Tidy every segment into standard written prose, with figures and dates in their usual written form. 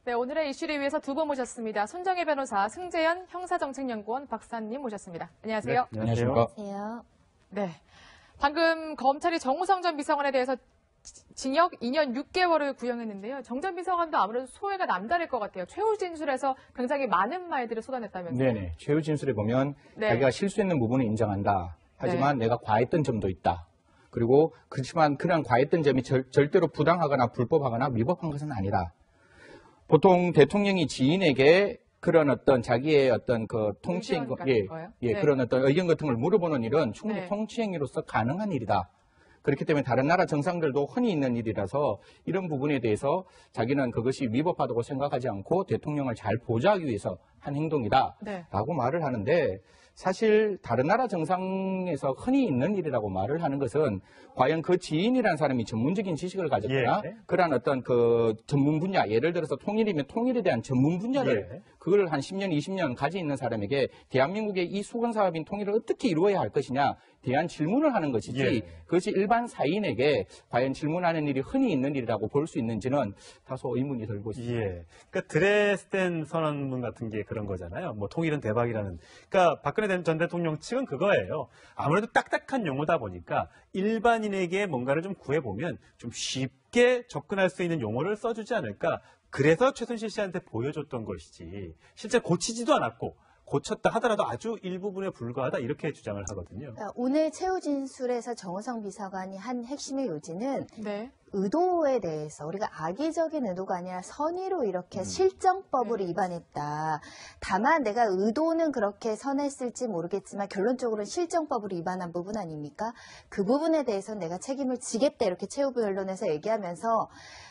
네, 오늘의 이슈를 위해서 두 분 모셨습니다. 손정혜 변호사, 승재현 형사정책연구원 박사님 모셨습니다. 안녕하세요. 네, 안녕하십니까. 안녕하세요. 네, 방금 검찰이 정우성 전 비서관에 대해서 징역 2년 6개월을 구형했는데요. 정 전 비서관도 아무래도 소회가 남다를 것 같아요. 최후 진술에서 굉장히 많은 말들을 쏟아냈다면서요. 네네. 최후 진술에 보면 네. 자기가 실수했는 부분을 인정한다. 하지만 내가 과했던 점도 있다. 그리고 그렇지만 그런 과했던 점이 절대로 부당하거나 불법하거나 위법한 것은 아니다. 보통 대통령이 지인에게 그런 어떤 자기의 어떤 그 통치행, 네. 그런 어떤 의견 같은 걸 물어보는 일은 충분히 네. 통치행위로서 가능한 일이다. 그렇기 때문에 다른 나라 정상들도 흔히 있는 일이라서 이런 부분에 대해서 자기는 그것이 위법하다고 생각하지 않고 대통령을 잘 보좌하기 위해서 한 행동이다. 네. 라고 말을 하는데 사실 다른 나라 정상에서 흔히 있는 일이라고 말을 하는 것은 과연 그 지인이라는 사람이 전문적인 지식을 가졌거나 그러한 어떤 그 전문 분야, 예를 들어서 통일이면 통일에 대한 전문 분야를 그걸 한 10년, 20년 가지고 있는 사람에게 대한민국의 이 수건 사업인 통일을 어떻게 이루어야 할 것이냐 대한 질문을 하는 것이지 그것이 일반 사인에게 과연 질문하는 일이 흔히 있는 일이라고 볼 수 있는지는 다소 의문이 들고 있습니다. 그러니까 드레스덴 선언문 같은 게 그런 거잖아요. 뭐 통일은 대박이라는. 그러니까 박근혜 전 대통령 측은 그거예요. 아무래도 딱딱한 용어다 보니까 일반인에게 뭔가를 좀 구해보면 좀 쉽게 접근할 수 있는 용어를 써주지 않을까. 그래서 최순실 씨한테 보여줬던 것이지. 실제 고치지도 않았고 고쳤다 하더라도 아주 일부분에 불과하다 이렇게 주장을 하거든요. 그러니까 오늘 최후 진술에서 정우성 비서관이 한 핵심의 요지는 네. 의도에 대해서 우리가 악의적인 의도가 아니라 선의로 이렇게 실정법을 위반했다. 다만 내가 의도는 그렇게 선했을지 모르겠지만 결론적으로는 실정법을 위반한 부분 아닙니까? 그 부분에 대해서는 내가 책임을 지겠다 이렇게 최후 변론에서 얘기하면서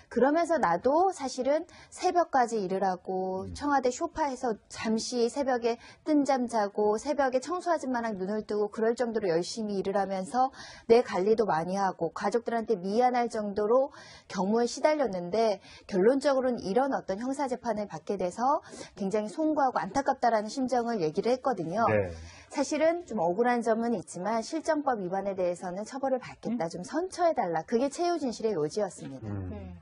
그러면서 나도 사실은 새벽까지 일을 하고 청와대 소파에서 잠시 새벽에 뜬잠 자고 새벽에 청소 아줌마랑 눈을 뜨고 그럴 정도로 열심히 일을 하면서 내 관리도 많이 하고 가족들한테 미안할 정도로 경무에 시달렸는데 결론적으로는 이런 어떤 형사재판을 받게 돼서 굉장히 송구하고 안타깝다라는 심정을 얘기를 했거든요. 사실은 좀 억울한 점은 있지만 실정법 위반에 대해서는 처벌을 받겠다. 좀 선처해달라. 그게 최후 진실의 요지였습니다. 네.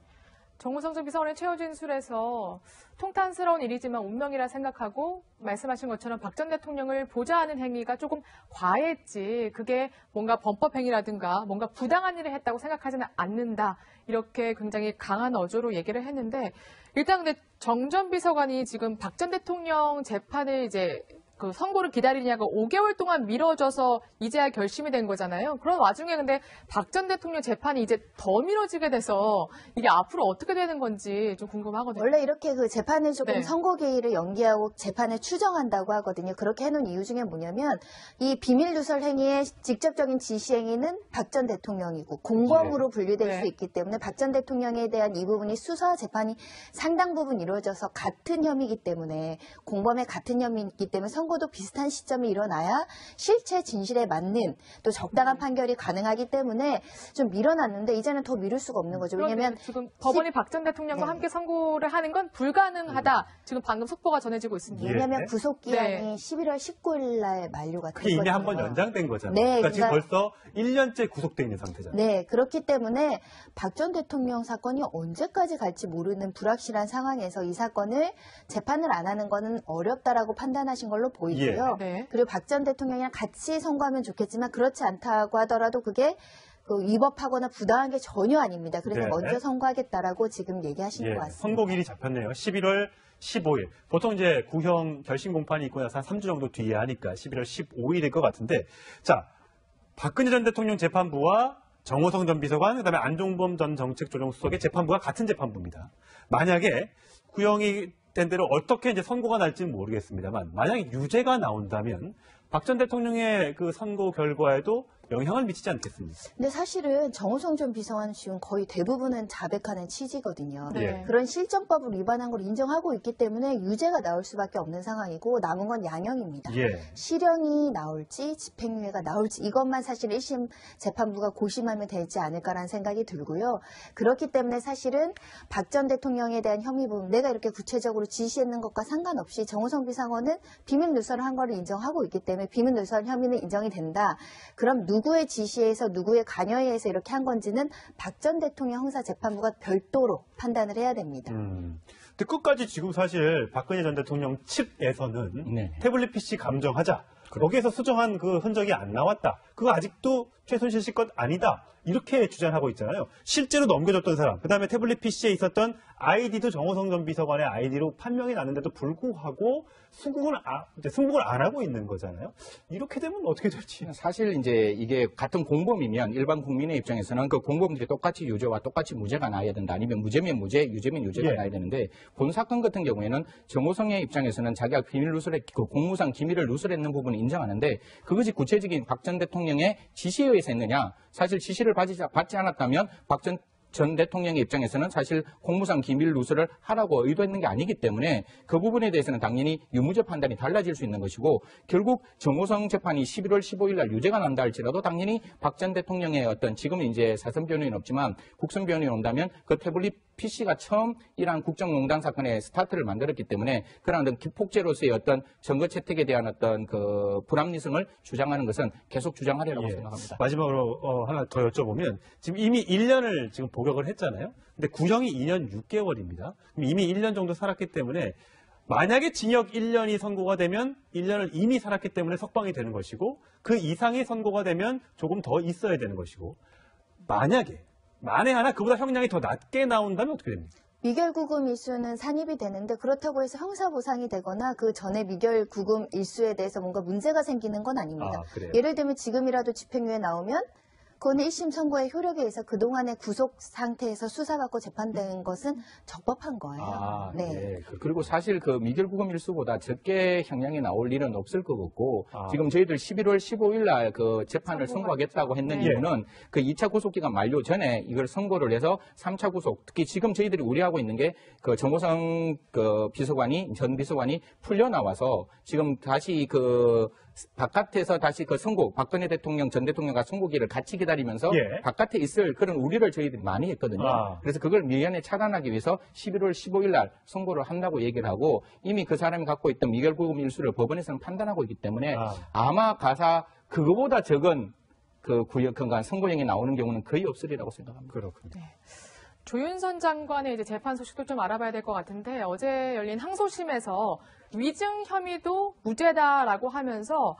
정우성 전 비서관의 최후 진술에서 통탄스러운 일이지만 운명이라 생각하고 말씀하신 것처럼 박 전 대통령을 보좌하는 행위가 조금 과했지 그게 뭔가 범법행위라든가 뭔가 부당한 일을 했다고 생각하지는 않는다. 이렇게 굉장히 강한 어조로 얘기를 했는데 일단 근데 정 전 비서관이 지금 박 전 대통령 재판을 이제 그 선고를 기다리냐가 5개월 동안 미뤄져서 이제야 결심이 된 거잖아요. 그런 와중에 근데 박 전 대통령 재판이 이제 더 미뤄지게 돼서 이게 앞으로 어떻게 되는 건지 좀 궁금하거든요. 원래 이렇게 그 재판을 조금 선고 기일을 연기하고 재판을 추정한다고 하거든요. 그렇게 해놓은 이유 중에 뭐냐면 이 비밀 누설 행위의 직접적인 지시 행위는 박 전 대통령이고 공범으로 분류될 수 있기 때문에 박 전 대통령에 대한 이 부분이 수사 재판이 상당 부분 이루어져서 같은 혐의이기 때문에 공범의 같은 혐의이기 때문에 선고도 비슷한 시점이 일어나야 실체 진실에 맞는 또 적당한 판결이 가능하기 때문에 좀 밀어놨는데 이제는 더 미룰 수가 없는 거죠. 왜냐하면 지금 법원이 박 전 대통령과 함께 선고를 하는 건 불가능하다. 지금 방금 속보가 전해지고 있습니다. 왜냐하면 구속기한이 11월 19일 날 만료가 그게 됐거든요. 이미 한 번 연장된 거잖아요. 네, 그러니까 지금 벌써 1년째 구속돼 있는 상태잖아요. 네, 그렇기 때문에 박 전 대통령 사건이 언제까지 갈지 모르는 불확실한 상황에서 이 사건을 재판을 안 하는 거는 어렵다라고 판단하신 걸로 보이고요. 그리고 박 전 대통령이랑 같이 선고하면 좋겠지만 그렇지 않다고 하더라도 그게 그 위법하거나 부당한 게 전혀 아닙니다. 그래서 먼저 선고하겠다라고 지금 얘기하신 것 같습니다. 선고일이 잡혔네요. 11월 15일. 보통 이제 구형 결심 공판이 있고 나서 한 3주 정도 뒤에 하니까 11월 15일일 것 같은데 자, 박근혜 전 대통령 재판부와 정호성 전 비서관, 그다음에 안종범 전 정책조정수석의 재판부가 같은 재판부입니다. 만약에 구형이 된 대로 어떻게 이제 선고가 날지는 모르겠습니다만 만약에 유죄가 나온다면 박 전 대통령의 그 선고 결과에도 영향을 미치지 않겠습니까? 근데 사실은 정우성 전 비서관 지금 거의 대부분은 자백하는 취지거든요. 네. 그런 실정법을 위반한 걸 인정하고 있기 때문에 유죄가 나올 수밖에 없는 상황이고 남은 건 양형입니다. 실형이 나올지 집행유예가 나올지 이것만 사실 1심 재판부가 고심하면 되지 않을까라는 생각이 들고요. 그렇기 때문에 사실은 박 전 대통령에 대한 혐의 부분 내가 이렇게 구체적으로 지시했는 것과 상관없이 정우성 비서관은 비밀 누설을 한 거를 인정하고 있기 때문에 비밀 누설 혐의는 인정이 된다. 그럼 누구의 지시에서 누구의 관여에 의해서 이렇게 한 건지는 박 전 대통령 형사재판부가 별도로 판단을 해야 됩니다. 근데 끝까지 지금 사실 박근혜 전 대통령 측에서는 네. 태블릿 PC 감정하자. 거기에서 수정한 그 흔적이 안 나왔다. 그거 아직도 최순실 씨 것 아니다. 이렇게 주장하고 있잖아요. 실제로 넘겨줬던 사람, 그 다음에 태블릿 PC에 있었던 아이디도 정호성 전 비서관의 아이디로 판명이 났는데도 불구하고 승국을 안 하고 있는 거잖아요. 이렇게 되면 어떻게 될지. 사실 이제 이게 같은 공범이면 일반 국민의 입장에서는 그 공범들이 똑같이 유죄와 똑같이 무죄가 나야 된다. 아니면 무죄면 무죄, 유죄면 유죄가 예. 나야 되는데 본 사건 같은 경우에는 정호성의 입장에서는 자기가 비밀 누설에 그 공무상 기밀을 누설했는 부분을 인정하는데 그것이 구체적인 박 전 대통령의 지시에 의해서 했느냐? 사실 지시를 받지 않았다면 박 전 대통령의 입장에서는 사실 공무상 기밀 누설을 하라고 의도했는 게 아니기 때문에 그 부분에 대해서는 당연히 유무죄 판단이 달라질 수 있는 것이고 결국 정호성 재판이 11월 15일 날 유죄가 난다 할지라도 당연히 박 전 대통령의 어떤 지금은 이제 사선 변호인 없지만 국선 변호인 온다면 그 태블릿 PC가 처음 이러한 국정농단 사건의 스타트를 만들었기 때문에 그런 어떤 기폭제로서의 어떤 증거 채택에 대한 어떤 그 불합리성을 주장하는 것은 계속 주장하리라고 생각합니다. 마지막으로 하나 더 여쭤보면 지금 이미 1년을 지금 복역을 했잖아요. 근데 구형이 2년 6개월입니다. 이미 1년 정도 살았기 때문에 만약에 징역 1년이 선고가 되면 1년을 이미 살았기 때문에 석방이 되는 것이고 그 이상의 선고가 되면 조금 더 있어야 되는 것이고 만에 하나 그보다 형량이 더 낮게 나온다면 어떻게 됩니까? 미결구금 일수는 산입이 되는데 그렇다고 해서 형사보상이 되거나 그 전에 미결구금 일수에 대해서 뭔가 문제가 생기는 건 아닙니다. 그래요? 예를 들면 지금이라도 집행유예 나오면 그거는 1심 선고의 효력에 의해서 그동안의 구속 상태에서 수사받고 재판된 것은 적법한 거예요. 네. 그리고 사실 그 미결구금 일수보다 적게 형량이 나올 일은 없을 것 같고 지금 저희들 11월 15일 날 그 재판을 선고하겠다고 했는 이유는 그 2차 구속기간 만료 전에 이걸 선고를 해서 3차 구속 특히 지금 저희들이 우려하고 있는 게 그 정호성 그 전 비서관이 풀려 나와서 지금 다시 그 바깥에서 다시 그 선고, 박근혜 대통령, 전 대통령과 선고기를 같이 기다리면서 바깥에 있을 그런 우려를 저희들이 많이 했거든요. 그래서 그걸 미연에 차단하기 위해서 11월 15일 날 선고를 한다고 얘기를 하고 이미 그 사람이 갖고 있던 미결구금 일수를 법원에서는 판단하고 있기 때문에 아마 그거보다 적은 그 구형간 선고형이 나오는 경우는 거의 없으리라고 생각합니다. 그렇군요. 네. 조윤선 장관의 이제 재판 소식도 좀 알아봐야 될 것 같은데 어제 열린 항소심에서 위증 혐의도 무죄다라고 하면서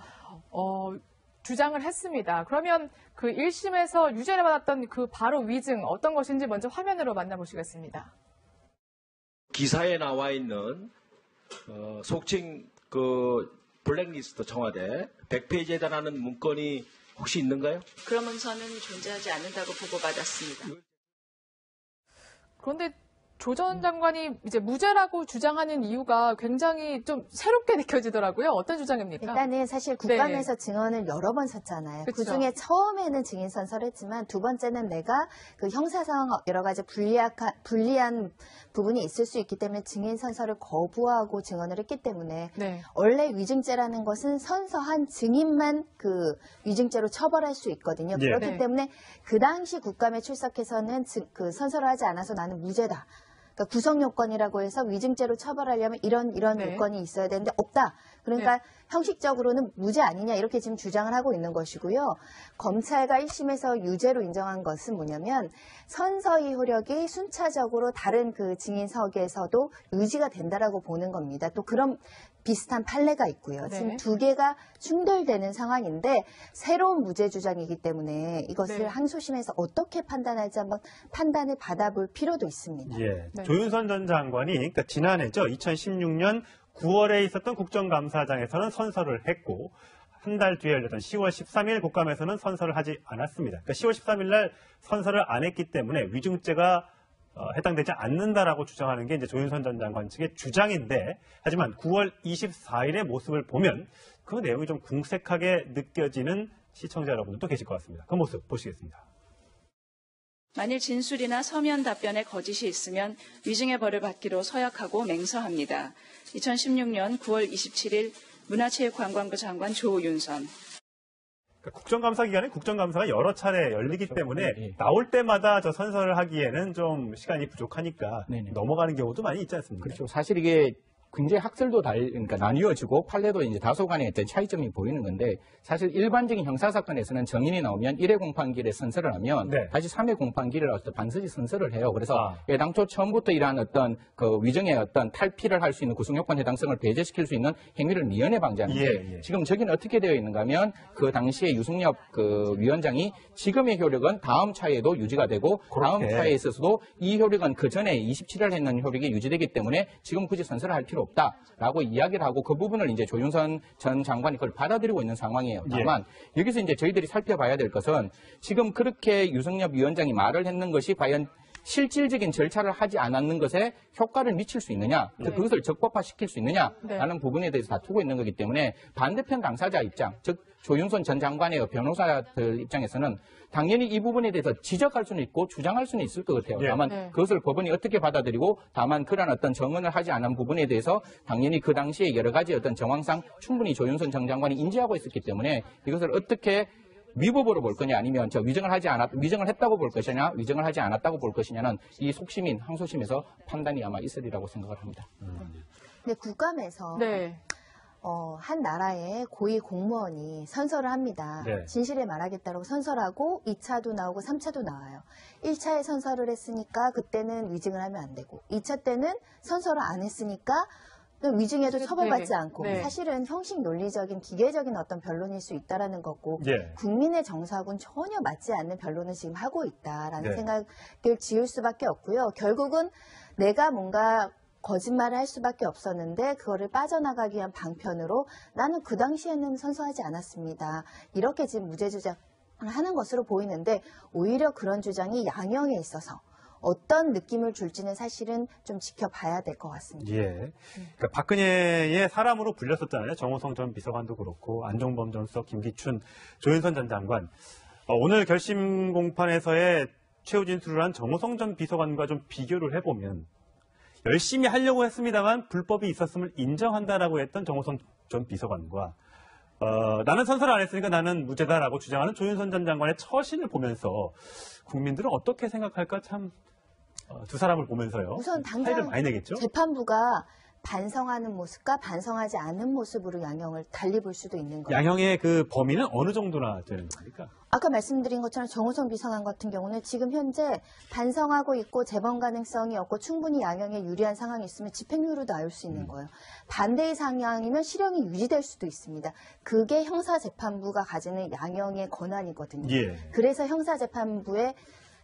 주장을 했습니다. 그러면 그 1심에서 유죄를 받았던 그 바로 위증 어떤 것인지 먼저 화면으로 만나보시겠습니다. 기사에 나와 있는 속칭 그 블랙리스트 청와대 100페이지에 달하는 문건이 혹시 있는가요? 그런 문서는 존재하지 않는다고 보고받았습니다. 그런데 조 전 장관이 이제 무죄라고 주장하는 이유가 굉장히 좀 새롭게 느껴지더라고요. 어떤 주장입니까? 일단은 사실 국감에서 증언을 여러 번 섰잖아요. 그쵸. 그중에 처음에는 증인 선서를 했지만 두 번째는 내가 그 형사상 여러 가지 불리한 부분이 있을 수 있기 때문에 증인 선서를 거부하고 증언을 했기 때문에 원래 위증죄라는 것은 선서한 증인만 그 위증죄로 처벌할 수 있거든요. 그렇기 때문에 그 당시 국감에 출석해서는 그 선서를 하지 않아서 나는 무죄다. 그러니까 구성 요건이라고 해서 위증죄로 처벌하려면 이런 요건이 있어야 되는데 없다. 그러니까 형식적으로는 무죄 아니냐 이렇게 지금 주장을 하고 있는 것이고요. 검찰과 1심에서 유죄로 인정한 것은 뭐냐면 선서의 효력이 순차적으로 다른 그 증인석에서도 유지가 된다라고 보는 겁니다. 또 그런 비슷한 판례가 있고요. 지금 두 개가 충돌되는 상황인데 새로운 무죄 주장이기 때문에 이것을 항소심에서 어떻게 판단할지 한번 판단을 받아볼 필요도 있습니다. 조윤선 전 장관이 그러니까 지난해죠. 2016년 9월에 있었던 국정감사장에서는 선서를 했고 한 달 뒤에 열렸던 10월 13일 국감에서는 선서를 하지 않았습니다. 그러니까 10월 13일 날 선서를 안 했기 때문에 위증죄가 해당되지 않는다라고 주장하는 게 이제 조윤선 전 장관 측의 주장인데 하지만 9월 24일의 모습을 보면 그 내용이 좀 궁색하게 느껴지는 시청자 여러분들도 계실 것 같습니다. 그 모습 보시겠습니다. 만일 진술이나 서면 답변에 거짓이 있으면 위증의 벌을 받기로 서약하고 맹서합니다. 2016년 9월 27일 문화체육관광부 장관 조윤선. 국정감사 기간에 국정감사가 여러 차례 열리기 때문에 나올 때마다 저 선서를 하기에는 좀 시간이 부족하니까 넘어가는 경우도 많이 있지 않습니까? 그렇죠. 사실 이게 굉장히 학설도 그러니까 나뉘어지고 판례도 이제 다소간의 어떤 차이점이 보이는 건데 사실 일반적인 형사사건에서는 정인이 나오면 1회 공판기일에 선서를 하면 네. 다시 3회 공판기일에 반드시 선서를 해요. 그래서 애당초 처음부터 이러한 어떤 그 위정의 어떤 탈피를 할 수 있는 구속요건 해당성을 배제시킬 수 있는 행위를 미연에 방지하는데 지금 저기는 어떻게 되어 있는가 하면 그 당시에 유승엽 그 위원장이 지금의 효력은 다음 차에도 유지가 되고 다음 차에 있어서도 이 효력은 그 전에 27일 했는 효력이 유지되기 때문에 지금 굳이 선서를 할 필요 없다라고 이야기를 하고 그 부분을 이제 조윤선 전 장관이 그걸 받아들이고 있는 상황이에요. 다만 여기서 이제 저희들이 살펴봐야 될 것은 지금 그렇게 유승엽 위원장이 말을 했는 것이 과연 실질적인 절차를 하지 않았는 것에 효과를 미칠 수 있느냐, 그것을 적법화시킬 수 있느냐라는 부분에 대해서 다투고 있는 거기 때문에 반대편 당사자 입장, 즉 조윤선 전 장관의 변호사들 입장에서는 당연히 이 부분에 대해서 지적할 수는 있고 주장할 수는 있을 것 같아요. 다만 그것을 법원이 어떻게 받아들이고 다만 그런 어떤 정언을 하지 않은 부분에 대해서 당연히 그 당시에 여러 가지 어떤 정황상 충분히 조윤선 전 장관이 인지하고 있었기 때문에 이것을 어떻게 위법으로 볼 거냐 아니면 위정을 했다고 볼 것이냐 위정을 하지 않았다고 볼 것이냐는 이 속심인 항소심에서 판단이 아마 있으리라고 생각을 합니다. 근데 국감에서 네. 한 나라의 고위 공무원이 선서를 합니다. 진실을 말하겠다고 선서를 하고 2차도 나오고 3차도 나와요. 1차에 선서를 했으니까 그때는 위증을 하면 안 되고 2차 때는 선서를 안 했으니까 위증해도 처벌받지 않고 사실은 형식 논리적인 기계적인 어떤 변론일 수 있다라는 거고 국민의 정서하고는 전혀 맞지 않는 변론을 지금 하고 있다라는 생각을 지을 수밖에 없고요. 결국은 내가 뭔가 거짓말을 할 수밖에 없었는데 그거를 빠져나가기 위한 방편으로 나는 그 당시에는 선서하지 않았습니다. 이렇게 지금 무죄 주장을 하는 것으로 보이는데 오히려 그런 주장이 양형에 있어서 어떤 느낌을 줄지는 사실은 좀 지켜봐야 될 것 같습니다. 그러니까 박근혜의 사람으로 불렸었잖아요. 정호성 전 비서관도 그렇고 안종범 전 수석, 김기춘, 조윤선 전 장관. 오늘 결심 공판에서의 최후 진술을 한 정호성 전 비서관과 좀 비교를 해보면 열심히 하려고 했습니다만 불법이 있었음을 인정한다라고 했던 정호성 전 비서관과 나는 선서를 안 했으니까 나는 무죄다라고 주장하는 조윤선 전 장관의 처신을 보면서 국민들은 어떻게 생각할까 참 두 사람을 보면서요. 우선 차이를 당장 많이 내겠죠. 재판부가 반성하는 모습과 반성하지 않는 모습으로 양형을 달리 볼 수도 있는 거예요. 양형의 그 범위는 어느 정도나 되는 겁니까? 아까 말씀드린 것처럼 정호성 비서관 같은 경우는 지금 현재 반성하고 있고 재범 가능성이 없고 충분히 양형에 유리한 상황이 있으면 집행유예로 나올 수 있는 거예요. 반대의 상황이면 실형이 유지될 수도 있습니다. 그게 형사재판부가 가지는 양형의 권한이거든요. 그래서 형사재판부의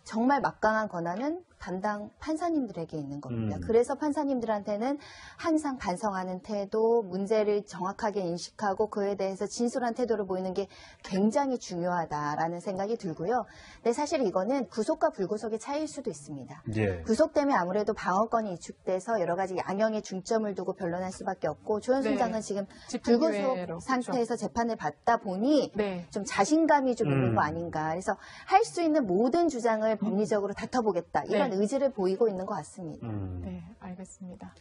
정말 막강한 권한은 담당 판사님들에게 있는 겁니다. 그래서 판사님들한테는 항상 반성하는 태도, 문제를 정확하게 인식하고 그에 대해서 진솔한 태도를 보이는 게 굉장히 중요하다라는 생각이 들고요. 근데 사실 이거는 구속과 불구속의 차이일 수도 있습니다. 구속 때문에 아무래도 방어권이 위축돼서 여러 가지 양형에 중점을 두고 변론할 수밖에 없고 조현순 장은 지금 불구속 상태에서 재판을 받다 보니 좀 자신감이 좀 있는 거 아닌가. 그래서 할 수 있는 모든 주장을 법리적으로 다퉈보겠다. 이런 의지를 보이고 있는 것 같습니다. 네, 알겠습니다.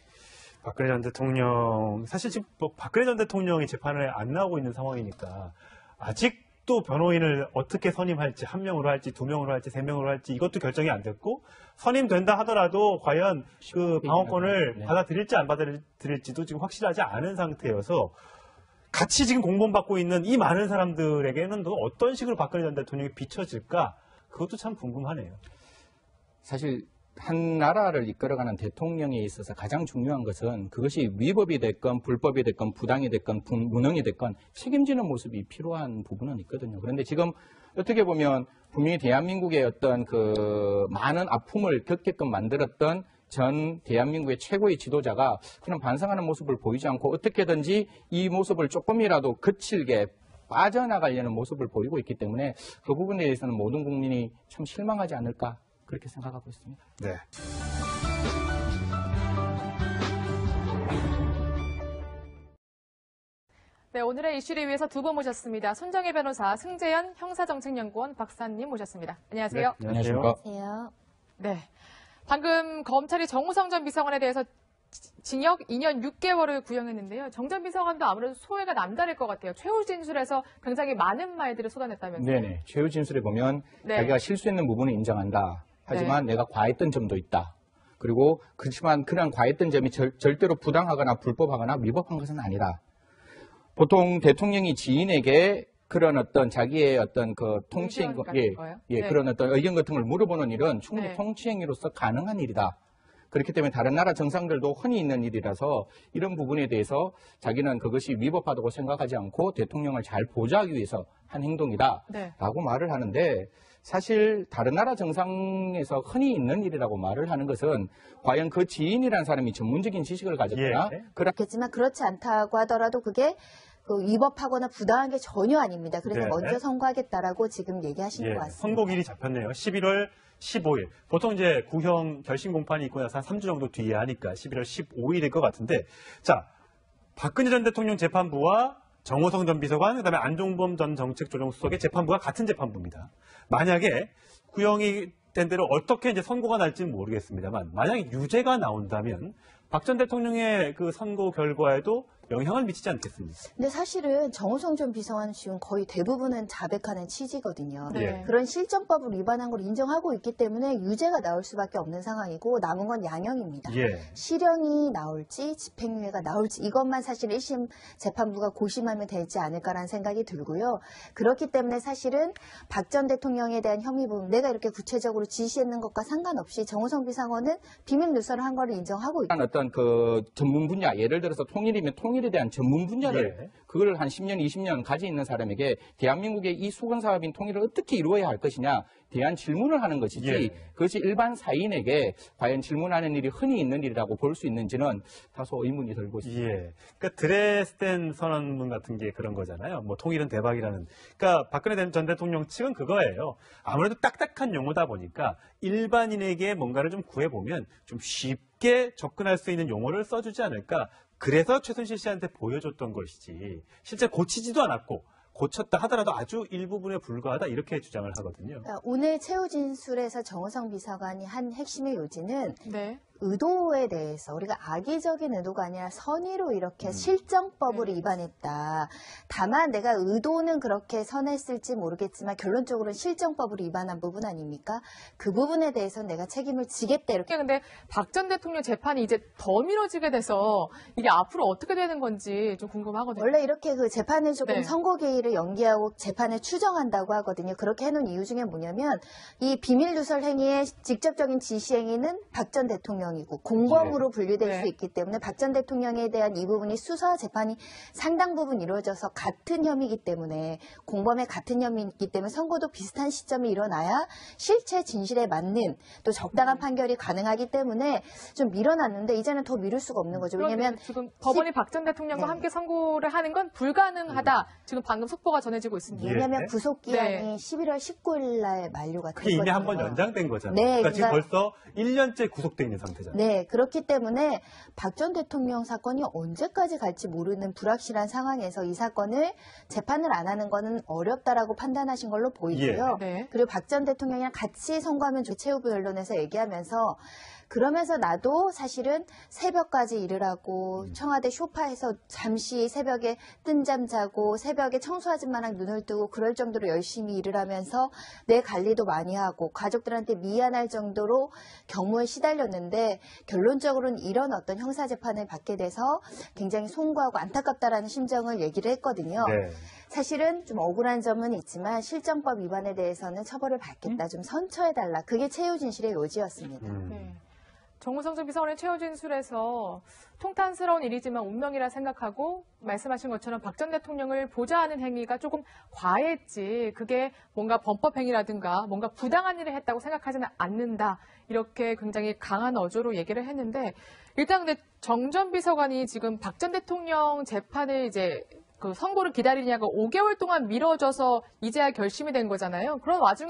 박근혜 전 대통령, 사실 지금 박근혜 전 대통령이 재판에 안 나오고 있는 상황이니까 아직도 변호인을 어떻게 선임할지, 한 명으로 할지, 두 명으로 할지, 세 명으로 할지 이것도 결정이 안 됐고 선임된다 하더라도 과연 그 방어권을 받아들일지 안 받아들일지도 지금 확실하지 않은 상태여서 같이 지금 공범받고 있는 이 많은 사람들에게는 또 어떤 식으로 박근혜 전 대통령이 비춰질까? 그것도 참 궁금하네요. 사실 한 나라를 이끌어가는 대통령에 있어서 가장 중요한 것은 그것이 위법이 됐건 불법이 됐건 부당이 됐건 무능이 됐건 책임지는 모습이 필요한 부분은 있거든요. 그런데 지금 어떻게 보면 분명히 대한민국의 어떤 그 많은 아픔을 겪게끔 만들었던 전 대한민국의 최고의 지도자가 그런 반성하는 모습을 보이지 않고 어떻게든지 이 모습을 조금이라도 거칠게 빠져나가려는 모습을 보이고 있기 때문에 그 부분에 대해서는 모든 국민이 참 실망하지 않을까 그렇게 생각하고 있습니다. 네. 네, 오늘의 이슈를 위해서 두 분 모셨습니다. 손정혜 변호사, 승재현 형사정책연구원 박사님 모셨습니다. 안녕하세요. 네, 안녕하십니까. 안녕하세요. 네, 방금 검찰이 정호성 전 비서관에 대해서 징역 2년 6개월을 구형했는데요. 정 전 비서관도 아무래도 소외가 남다를 것 같아요. 최후 진술에서 굉장히 많은 말들을 쏟아냈다면서요. 네네. 최후 진술에 보면 자기가 실수했는 부분을 인정한다. 하지만 내가 과했던 점도 있다. 그리고 그렇지만 그런 과했던 점이 절대로 부당하거나 불법하거나 위법한 것은 아니다. 보통 대통령이 지인에게 그런 어떤 자기의 어떤 그 통치행, 네. 그런 어떤 의견 같은 걸 물어보는 일은 충분히 네. 통치행위로서 가능한 일이다. 그렇기 때문에 다른 나라 정상들도 흔히 있는 일이라서 이런 부분에 대해서 자기는 그것이 위법하다고 생각하지 않고 대통령을 잘 보좌하기 위해서 한 행동이다. 네. 라고 말을 하는데 사실 다른 나라 정상에서 흔히 있는 일이라고 말을 하는 것은 과연 그 지인이라는 사람이 전문적인 지식을 가졌거나 그렇겠지만 그렇지 않다고 하더라도 그게 그 위법하거나 부당한 게 전혀 아닙니다. 그래서 네. 먼저 선고하겠다라고 지금 얘기하신 것 같습니다. 선고일이 잡혔네요. 11월 15일. 보통 이제 구형 결심 공판이 있고 나서 한 3주 정도 뒤에 하니까 11월 15일일 것 같은데, 자, 박근혜 전 대통령 재판부와 정호성 전 비서관, 그다음에 안종범 전 정책조정수석의 재판부가 같은 재판부입니다. 만약에 구형이 된 대로 어떻게 이제 선고가 날지는 모르겠습니다만, 만약에 유죄가 나온다면 박 전 대통령의 그 선고 결과에도 영향을 미치지 않겠습니까? 근데 사실은 정호성 전 비서관 지금 거의 대부분은 자백하는 취지거든요. 네. 그런 실정법을 위반한 걸 인정하고 있기 때문에 유죄가 나올 수밖에 없는 상황이고 남은 건 양형입니다. 실형이 나올지 집행유예가 나올지 이것만 사실 1심 재판부가 고심하면 되지 않을까라는 생각이 들고요. 그렇기 때문에 사실은 박 전 대통령에 대한 혐의 부분 내가 이렇게 구체적으로 지시했는 것과 상관없이 정호성 비서관은 비밀 누설을 한 거를 인정하고 있다. 어떤 그 전문 분야, 예를 들어서 통일이면 통일에 대한 전문 분야를 그걸 한 10년, 20년 가지고 있는 사람에게 대한민국의 이 수건 사업인 통일을 어떻게 이루어야 할 것이냐 대한 질문을 하는 것이지 그것이 일반 사인에게 과연 질문하는 일이 흔히 있는 일이라고 볼 수 있는지는 다소 의문이 들고 있습니다. 그러니까 드레스덴 선언문 같은 게 그런 거잖아요. 뭐 통일은 대박이라는. 그러니까 박근혜 전 대통령 측은 그거예요. 아무래도 딱딱한 용어다 보니까 일반인에게 뭔가를 좀 구해보면 좀 쉽게 접근할 수 있는 용어를 써주지 않을까. 그래서 최순실 씨한테 보여줬던 것이지 실제 고치지도 않았고 고쳤다 하더라도 아주 일부분에 불과하다 이렇게 주장을 하거든요. 오늘 최후 진술에서 정호성 비서관이 한 핵심의 요지는 네. 의도에 대해서 우리가 악의적인 의도가 아니라 선의로 이렇게 실정법을 위반했다. 다만 내가 의도는 그렇게 선했을지 모르겠지만 결론적으로는 실정법을 위반한 부분 아닙니까? 그 부분에 대해서 내가 책임을 지겠다 이렇게. 근데 박 전 대통령 재판이 이제 더 미뤄지게 돼서 이게 앞으로 어떻게 되는 건지 좀 궁금하거든요. 원래 이렇게 그 재판을 조금 네. 선고 기일을 연기하고 재판을 추정한다고 하거든요. 그렇게 해놓은 이유 중에 뭐냐면 이 비밀 누설 행위의 직접적인 지시 행위는 박 전 대통령이고 공범으로 분류될 수 있기 때문에 박 전 대통령에 대한 이 부분이 수사 재판이 상당 부분 이루어져서 같은 혐의이기 때문에 공범의 같은 혐의이기 때문에 선고도 비슷한 시점이 일어나야 실체 진실에 맞는 또 적당한 판결이 가능하기 때문에 좀 밀어놨는데 이제는 더 미룰 수가 없는 거죠. 왜냐하면 지금 법원이 박 전 대통령과 함께 선고를 하는 건 불가능하다. 지금 방금 속보가 전해지고 있습니다. 왜냐하면 구속 기한이 11월 19일 날 만료가 그게 됐거든요. 이미 한 번 연장된 거잖아요. 네, 그러니까 지금 그러니까 벌써 1년째 구속돼 있는 상태잖아요. 네, 그렇기 때문에 박 전 대통령 사건이 언제까지 갈지 모르는 불확실한 상황에서 이 사건을 재판을 안 하는 거는 어렵다라고 판단하신 걸로 보이고요. 네. 그리고 박 전 대통령이랑 같이 선고하면 최후부 변론에서 얘기하면서 그러면서 나도 사실은 새벽까지 일을 하고 청와대 쇼파에서 잠시 새벽에 뜬잠 자고 새벽에 청소 아줌마랑 눈을 뜨고 그럴 정도로 열심히 일을 하면서 내 관리도 많이 하고 가족들한테 미안할 정도로 경무에 시달렸는데 결론적으로는 이런 어떤 형사재판을 받게 돼서 굉장히 송구하고 안타깝다라는 심정을 얘기를 했거든요. 사실은 좀 억울한 점은 있지만 실정법 위반에 대해서는 처벌을 받겠다. 좀 선처해달라. 그게 최후 진실의 요지였습니다. 네. 정호성 전 비서관의 최후 진술에서 통탄스러운 일이지만 운명이라 생각하고 말씀하신 것처럼 박 전 대통령을 보좌하는 행위가 조금 과했지 그게 뭔가 범법 행위라든가 뭔가 부당한 일을 했다고 생각하지는 않는다. 이렇게 굉장히 강한 어조로 얘기를 했는데 일단 근데 정 전 비서관이 지금 박 전 대통령 재판을 이제 그 선고를 기다리냐가 5개월 동안 미뤄져서 이제야 결심이 된 거잖아요. 그런 와중에